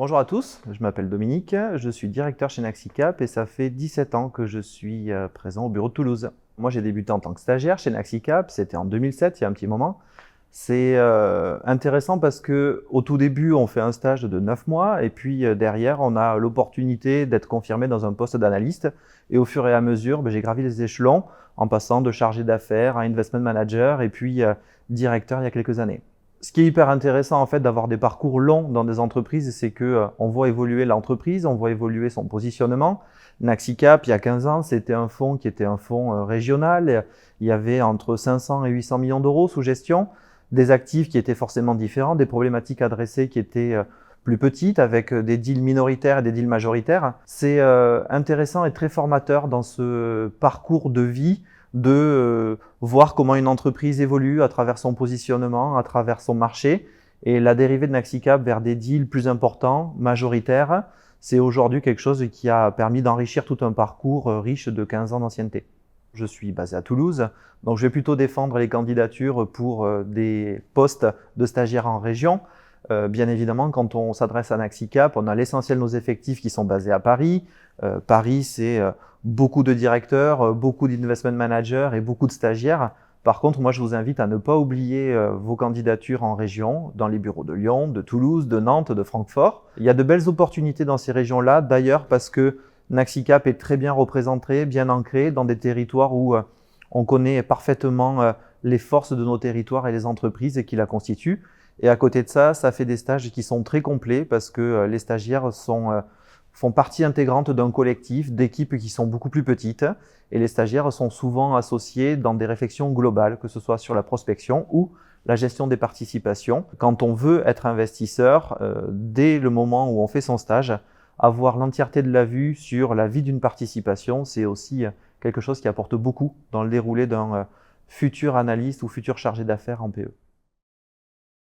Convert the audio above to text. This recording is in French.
Bonjour à tous, je m'appelle Dominique, je suis directeur chez Naxicap et ça fait 17 ans que je suis présent au bureau de Toulouse. Moi j'ai débuté en tant que stagiaire chez Naxicap, c'était en 2007, il y a un petit moment. C'est intéressant parce qu'au tout début on fait un stage de 9 mois et puis derrière on a l'opportunité d'être confirmé dans un poste d'analyste et au fur et à mesure j'ai gravi les échelons en passant de chargé d'affaires à investment manager et puis directeur il y a quelques années. Ce qui est hyper intéressant en fait d'avoir des parcours longs dans des entreprises, c'est que on voit évoluer l'entreprise, on voit évoluer son positionnement. Naxicap, il y a 15 ans, c'était un fonds qui était un fonds régional. Il y avait entre 500 et 800 millions d'euros sous gestion, des actifs qui étaient forcément différents, des problématiques adressées qui étaient plus petites, avec des deals minoritaires et des deals majoritaires. C'est intéressant et très formateur dans ce parcours de vie de voir comment une entreprise évolue à travers son positionnement, à travers son marché. Et la dérivée de Naxicap vers des deals plus importants, majoritaires, c'est aujourd'hui quelque chose qui a permis d'enrichir tout un parcours riche de 15 ans d'ancienneté. Je suis basé à Toulouse, donc je vais plutôt défendre les candidatures pour des postes de stagiaires en région. Bien évidemment, quand on s'adresse à Naxicap, on a l'essentiel de nos effectifs qui sont basés à Paris. Paris, c'est beaucoup de directeurs, beaucoup d'investment managers et beaucoup de stagiaires. Par contre, moi, je vous invite à ne pas oublier vos candidatures en région, dans les bureaux de Lyon, de Toulouse, de Nantes, de Francfort. Il y a de belles opportunités dans ces régions-là, d'ailleurs, parce que Naxicap est très bien représenté, bien ancré dans des territoires où on connaît parfaitement les forces de nos territoires et les entreprises qui la constituent. Et à côté de ça, ça fait des stages qui sont très complets parce que les stagiaires font partie intégrante d'un collectif, d'équipes qui sont beaucoup plus petites. Et les stagiaires sont souvent associés dans des réflexions globales, que ce soit sur la prospection ou la gestion des participations. Quand on veut être investisseur, dès le moment où on fait son stage, avoir l'entièreté de la vue sur la vie d'une participation, c'est aussi quelque chose qui apporte beaucoup dans le déroulé d'un futur analyste ou futur chargé d'affaires en PE.